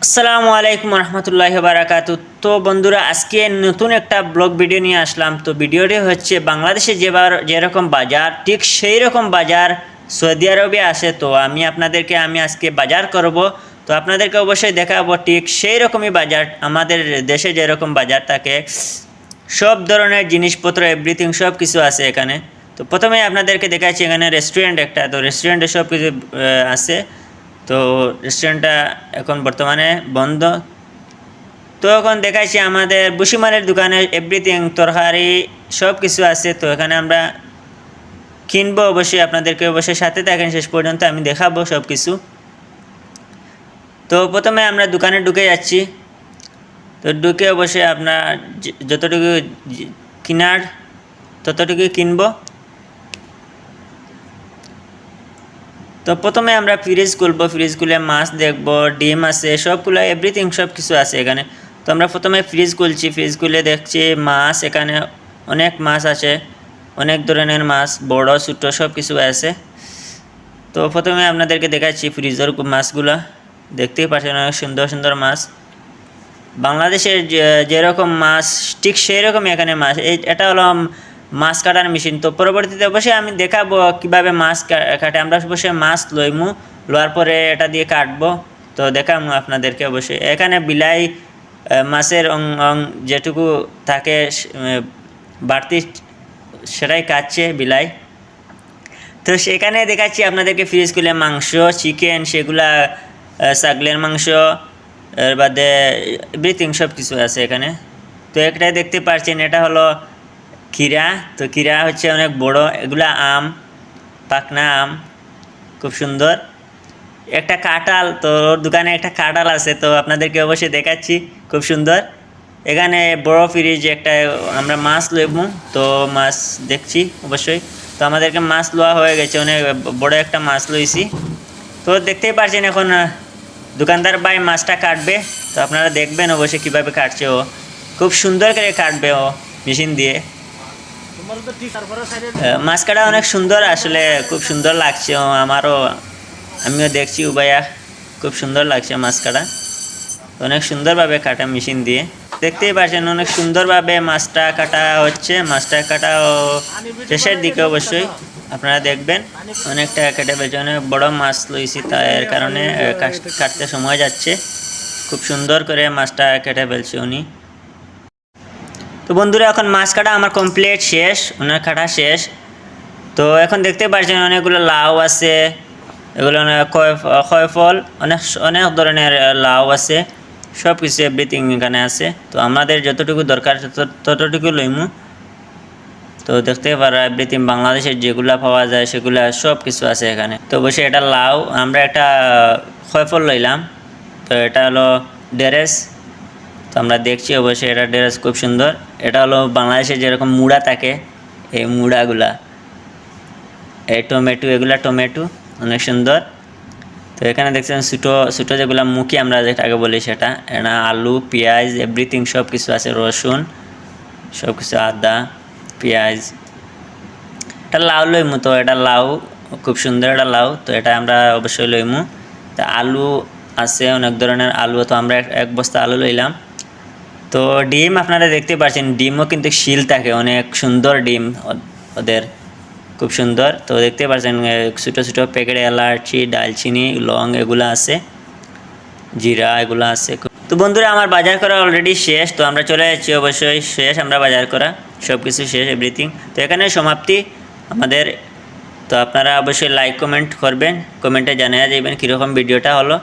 আসসালামু আলাইকুম রহমতুল্লাহি বারাকাতু। তো বন্ধুরা, আজকে নতুন একটা ব্লগ ভিডিও নিয়ে আসলাম। তো ভিডিওটি হচ্ছে বাংলাদেশে যেরকম বাজার ঠিক সেই রকম বাজার সৌদি আরবে আসে। তো আমি আজকে বাজার করব। তো আপনাদেরকে অবশ্যই দেখাবো ঠিক সেই রকমই বাজার, আমাদের দেশে যেরকম বাজার থাকে সব ধরনের জিনিসপত্র এভরিথিং সব কিছু আছে এখানে। তো প্রথমে আপনাদেরকে দেখাচ্ছি এখানে রেস্টুরেন্ট একটা। তো রেস্টুরেন্টে সব কিছু আছে। তো রেস্টুরেন্টটা এখন বর্তমানে বন্ধ। তো এখন দেখাচ্ছি আমাদের বুসিমালের দোকানে এভরিথিং তরকারি সব কিছু আছে। তো এখানে আমরা কিনবো, অবশ্যই আপনাদেরকে অবশ্যই সাথে থাকেন শেষ পর্যন্ত, আমি দেখাবো সব কিছু। তো প্রথমে আমরা দোকানে ঢুকে যাচ্ছি। তো ঢুকে অবশ্যই আপনার যতটুকু কেনার ততটুকু কিনবো। তো প্রথমে আমরা ফ্রিজ খুলবো, ফ্রিজ খুলে মাছ দেখবো, ডিম আছে, সবগুলো এভরিথিং সব কিছু আছে এখানে। তো আমরা প্রথমে ফ্রিজ খুলছি, ফ্রিজ খুলে দেখছি মাছ, এখানে অনেক মাছ আছে, অনেক ধরনের মাছ, বড় ছোটো সব কিছু আছে। তো প্রথমে আপনাদেরকে দেখাচ্ছি ফ্রিজের মাছগুলো, দেখতেই পাচ্ছেন অনেক সুন্দর সুন্দর মাছ। বাংলাদেশের যেরকম মাছ ঠিক সেই রকমই এখানে মাছ। এটা হলো মাছ কাটার মেশিন। তো পরবর্তীতে অবশ্যই আমি দেখাবো কীভাবে মাছ কাটে। আমরা অবশ্যই মাছ লইমু, লওয়ার পরে এটা দিয়ে কাটবো। তো দেখাবো আপনাদেরকে অবশ্যই। এখানে বিলাই মাছের অং যেটুকু থাকে বাড়তি সেটাই কাটছে বিলাই। তো সেখানে দেখাচ্ছি আপনাদেরকে ফ্রিজ খুলে মাংস, চিকেন, সেগুলা ছাগলের মাংস, এর বাদে এভরিথিং সব কিছু আছে এখানে। তো একটাই দেখতে পাচ্ছেন, এটা হলো ক্ষীরা। তো ক্ষীরা হচ্ছে অনেক বড়, এগুলা আম, পাকনা আম, খুব সুন্দর। একটা কাঁঠাল, তো ওর দোকানে একটা কাঁঠাল আছে, তো আপনাদেরকে অবশ্যই দেখাচ্ছি, খুব সুন্দর। এখানে বড় ফ্রিজ একটা, আমরা মাছ লইব। তো মাছ দেখছি অবশ্যই। তো আমাদেরকে মাছ লওয়া হয়ে গেছে, অনেক বড় একটা মাছ লইছি। তো দেখতেই পাচ্ছেন এখন দোকানদার ভাই মাছটা কাটবে। তো আপনারা দেখবেন অবশ্যই কীভাবে কাটছে ও, খুব সুন্দর করে কাটবে ও মেশিন দিয়ে। মাছ কাটা অনেক সুন্দর, আসলে খুব সুন্দর লাগছে ও আমারও, আমিও দেখছি উবাইয়া, খুব সুন্দর লাগছে মাছ কাটা। অনেক সুন্দরভাবে কাটা মেশিন দিয়ে, দেখতেই পাচ্ছেন অনেক সুন্দরভাবে মাছটা কাটা হচ্ছে। মাছটা কাটা শেষের দিকে অবশ্যই আপনারা দেখবেন অনেকটা কেটে ফেলছে, অনেক বড় মাছ লইছি, তার কারণে কাটতে সময় যাচ্ছে। খুব সুন্দর করে মাছটা কেটে ফেলছে উনি। তো বন্ধুরা, এখন মাছ কাটা আমার কমপ্লিট শেষ, ওনার কাটা শেষ। তো এখন দেখতে পাচ্ছেন অনেকগুলো লাউ আছে, এগুলো ক্ষয়ফল, অনেক অনেক ধরনের লাউ আছে, সব কিছু এভরিথিং এখানে আছে। তো আমাদের যতটুকু দরকার ততটুকু লইমু। তো দেখতে পারা এভরিথিং বাংলাদেশের যেগুলা পাওয়া যায় সেগুলা সব কিছু আছে এখানে। তো অবশ্যই এটা লাউ, আমরা একটা ক্ষয়ফল লইলাম। তো এটা হলো ডেরেস। তো আমরা দেখছি অবশ্যই এটা ড্রেস খুব সুন্দর। এটা হলো বাংলাদেশে যেরকম মুড়া থাকে, এই মুড়াগুলা, এই টমেটো, এগুলা টমেটো অনেক সুন্দর। তো এখানে দেখছেন ছোটো ছোটো যেগুলা মুখি আমরা যেটাকে বলি সেটা, এটা আলু, পেঁয়াজ, এভরিথিং সব কিছু আছে, রসুন সব কিছু, আদা, পেঁয়াজ। এটা লাউ লইমু। তো এটা লাউ, খুব সুন্দর এটা লাউ। তো এটা আমরা অবশ্যই লইমু। তো আলু আছে, অনেক ধরনের আলু। তো আমরা এক বস্তা আলু লইলাম। তো ডিম আপনারা দেখতে পাচ্ছেন, ডিমও কিন্তু শিল থাকে, অনেক সুন্দর ডিম ওদের, খুব সুন্দর। তো দেখতে পাচ্ছেন ছোটো ছোটো প্যাকেট এলাচি, দালচিনি, লং এগুলো আছে, জিরা এগুলো আছে। তো বন্ধুরা, আমার বাজার করা অলরেডি শেষ। তো আমরা চলে যাচ্ছি, অবশ্যই শেষ আমরা বাজার করা, সব কিছু শেষ এভরিথিং। তো এখানে সমাপ্তি আমাদের। তো আপনারা অবশ্যই লাইক কমেন্ট করবেন, কমেন্টে জানিয়ে যাবেন কীরকম ভিডিওটা হলো।